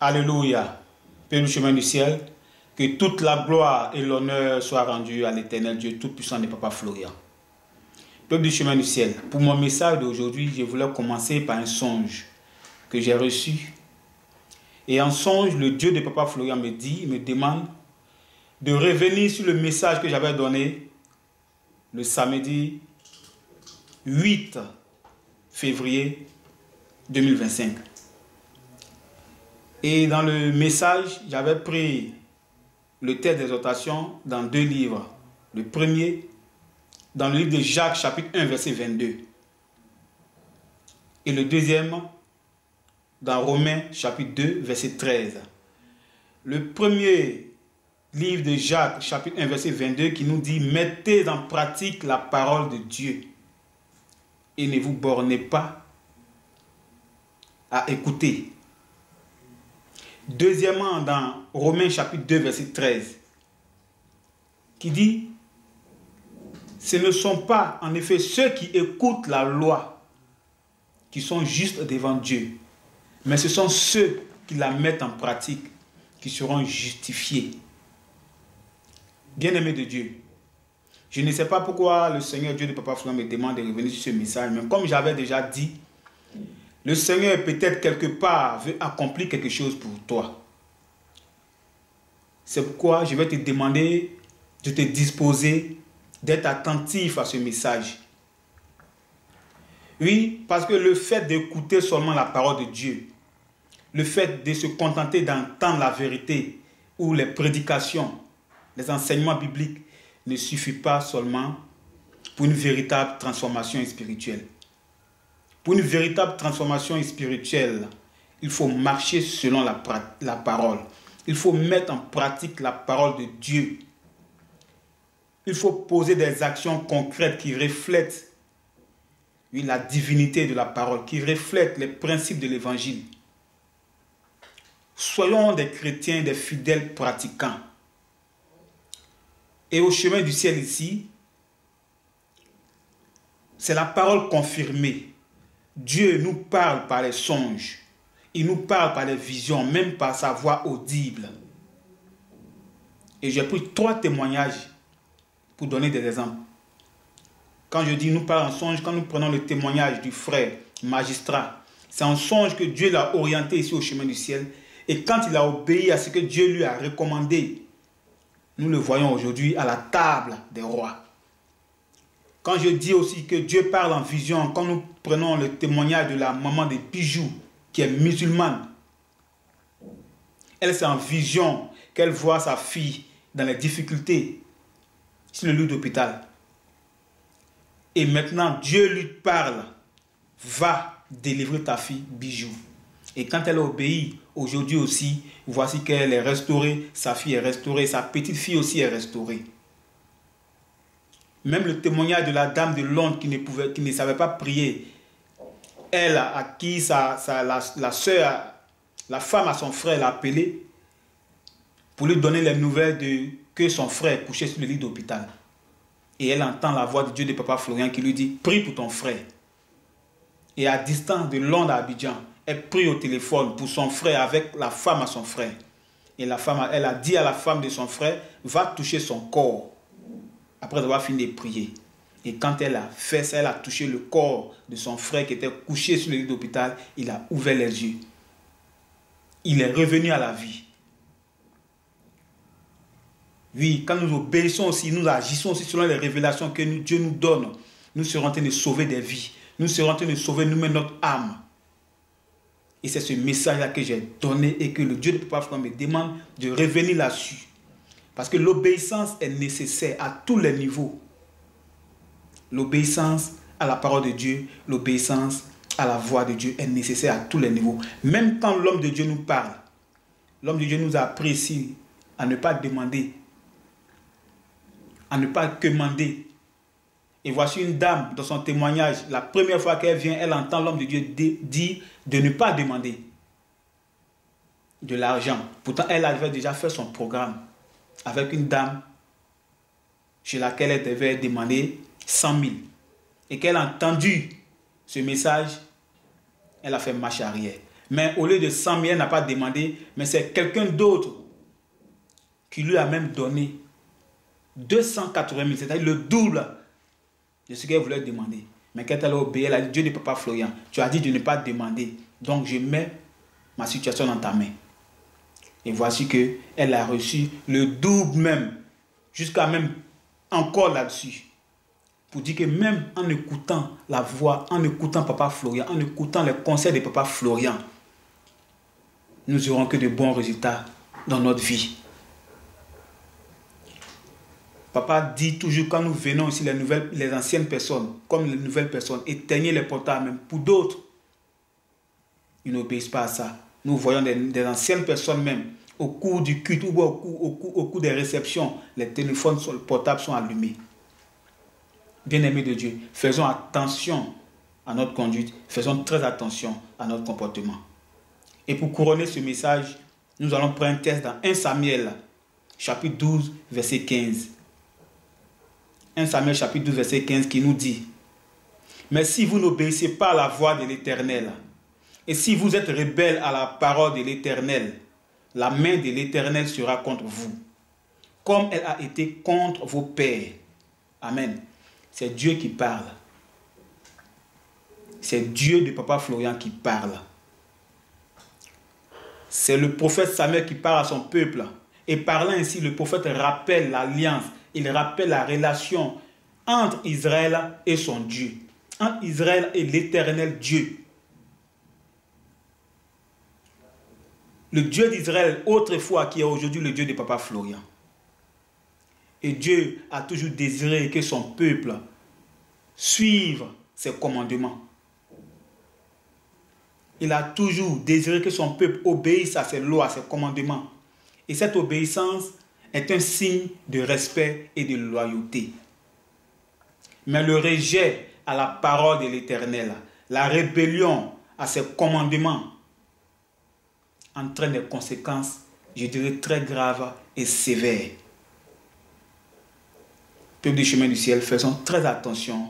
Alléluia. Père du chemin du ciel, que toute la gloire et l'honneur soient rendus à l'éternel Dieu Tout-Puissant de Papa Florian. Peuple du chemin du ciel, pour mon message d'aujourd'hui, je voulais commencer par un songe que j'ai reçu. Et en songe, le Dieu de Papa Florian me demande de revenir sur le message que j'avais donné le samedi 8 février 2025. Et dans le message, j'avais pris le texte d'exhortation dans 2 livres. Le premier, dans le livre de Jacques, chapitre 1, verset 22. Et le deuxième, dans Romains, chapitre 2, verset 13. Le premier livre de Jacques, chapitre 1, verset 22, qui nous dit « Mettez en pratique la parole de Dieu et ne vous bornez pas à écouter. » Deuxièmement, dans Romains chapitre 2, verset 13, qui dit « Ce ne sont pas en effet ceux qui écoutent la loi qui sont justes devant Dieu, mais ce sont ceux qui la mettent en pratique qui seront justifiés. » Bien-aimé de Dieu, je ne sais pas pourquoi le Seigneur Dieu de Papa Florian me demande de revenir sur ce message, mais comme j'avais déjà dit, le Seigneur peut-être quelque part veut accomplir quelque chose pour toi. C'est pourquoi je vais te demander de te disposer, d'être attentif à ce message. Oui, parce que le fait d'écouter seulement la parole de Dieu, le fait de se contenter d'entendre la vérité ou les prédications, les enseignements bibliques ne suffit pas seulement pour une véritable transformation spirituelle. Pour une véritable transformation spirituelle, il faut marcher selon la parole. Il faut mettre en pratique la parole de Dieu. Il faut poser des actions concrètes qui reflètent la divinité de la parole, qui reflètent les principes de l'évangile. Soyons des chrétiens, des fidèles pratiquants. Et au chemin du ciel ici, c'est la parole confirmée. Dieu nous parle par les songes. Il nous parle par les visions, même par sa voix audible. Et j'ai pris 3 témoignages pour donner des exemples. Quand je dis nous parle en songe, quand nous prenons le témoignage du frère magistrat, c'est en songe que Dieu l'a orienté ici au chemin du ciel. Et quand il a obéi à ce que Dieu lui a recommandé, nous le voyons aujourd'hui à la table des rois. Quand je dis aussi que Dieu parle en vision, quand nous prenons le témoignage de la maman de Bijou, qui est musulmane, elle c'est en vision qu'elle voit sa fille dans les difficultés sur le lit d'hôpital. Et maintenant, Dieu lui parle, va délivrer ta fille Bijou. Et quand elle obéit, aujourd'hui aussi, voici qu'elle est restaurée, sa fille est restaurée, sa petite fille aussi est restaurée. Même le témoignage de la dame de Londres qui ne savait pas prier, elle à qui la femme à son frère l'a appelé pour lui donner les nouvelles que son frère couchait sur le lit d'hôpital. Et elle entend la voix de Dieu de Papa Florian qui lui dit « Prie pour ton frère ». Et à distance de Londres à Abidjan, elle prie au téléphone pour son frère avec la femme à son frère. Et la femme, elle a dit à la femme de son frère « Va toucher son corps ». Après avoir fini de prier. Et quand elle a fait ça, elle a touché le corps de son frère qui était couché sur le lit d'hôpital. Il a ouvert les yeux. Il est revenu à la vie. Oui, quand nous obéissons aussi, nous agissons aussi selon les révélations que Dieu nous donne, nous serons en train de sauver des vies. Nous serons en train de sauver nous-mêmes notre âme. Et c'est ce message-là que j'ai donné et que le Dieu de Papa Florian me demande de revenir là-dessus. Parce que l'obéissance est nécessaire à tous les niveaux. L'obéissance à la parole de Dieu, l'obéissance à la voix de Dieu est nécessaire à tous les niveaux. Même quand l'homme de Dieu nous parle, l'homme de Dieu nous a appris ici à ne pas demander, à ne pas quemander. Et voici une dame dans son témoignage, la première fois qu'elle vient, elle entend l'homme de Dieu dire de ne pas demander de l'argent. Pourtant, elle avait déjà fait son programme avec une dame chez laquelle elle devait demander 100 000. Et qu'elle a entendu ce message, elle a fait marche arrière. Mais au lieu de 100 000, elle n'a pas demandé, mais c'est quelqu'un d'autre qui lui a même donné 280 000, c'est-à-dire le double de ce qu'elle voulait demander. Mais quand elle a obéi, elle a dit, Dieu de Papa Florian, tu as dit de ne pas demander, donc je mets ma situation dans ta main. Et voici qu'elle a reçu le double même, jusqu'à même encore là-dessus. Pour dire que même en écoutant la voix, en écoutant Papa Florian, en écoutant les conseils de Papa Florian, nous aurons que de bons résultats dans notre vie. Papa dit toujours quand nous venons ici, les anciennes personnes, comme les nouvelles personnes, éteignez les portables même. Pour d'autres, ils n'obéissent pas à ça. Nous voyons des anciennes personnes même, au cours du culte ou au cours des réceptions, les téléphones portables sont allumés. Bien-aimés de Dieu, faisons attention à notre conduite, faisons très attention à notre comportement. Et pour couronner ce message, nous allons prendre un texte dans 1 Samuel, chapitre 12, verset 15. 1 Samuel, chapitre 12, verset 15, qui nous dit: mais si vous n'obéissez pas à la voix de l'Éternel, et si vous êtes rebelles à la parole de l'Éternel, la main de l'Éternel sera contre vous, comme elle a été contre vos pères. Amen. C'est Dieu qui parle. C'est Dieu de Papa Florian qui parle. C'est le prophète Samuel qui parle à son peuple. Et parlant ainsi, le prophète rappelle l'alliance, il rappelle la relation entre Israël et son Dieu, entre Israël et l'Éternel Dieu. Le Dieu d'Israël, autrefois, qui est aujourd'hui le Dieu de Papa Florian. Et Dieu a toujours désiré que son peuple suive ses commandements. Il a toujours désiré que son peuple obéisse à ses lois, à ses commandements. Et cette obéissance est un signe de respect et de loyauté. Mais le rejet à la parole de l'Éternel, la rébellion à ses commandements, entraîne des conséquences, je dirais, très graves et sévères. Peuple du chemin du ciel, faisons très attention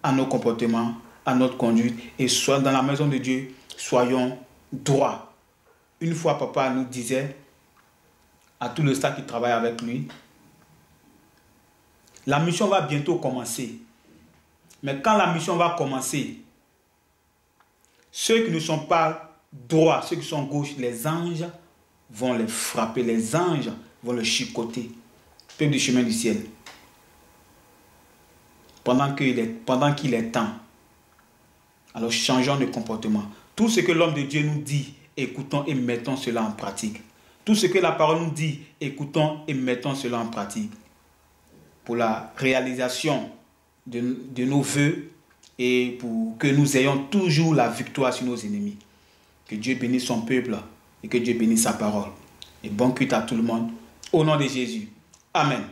à nos comportements, à notre conduite, et soit dans la maison de Dieu, soyons droits. Une fois, papa nous disait à tout le staff qui travaille avec lui, la mission va bientôt commencer. Mais quand la mission va commencer, ceux qui ne sont pas droits, ceux qui sont gauches, les anges vont les frapper, les anges vont les chicoter. Peuple du chemin du ciel. Pendant qu'il est temps, alors changeons de comportement. Tout ce que l'homme de Dieu nous dit, écoutons et mettons cela en pratique. Tout ce que la parole nous dit, écoutons et mettons cela en pratique. Pour la réalisation de nos vœux et pour que nous ayons toujours la victoire sur nos ennemis. Que Dieu bénisse son peuple et que Dieu bénisse sa parole. Et bon culte à tout le monde. Au nom de Jésus. Amen.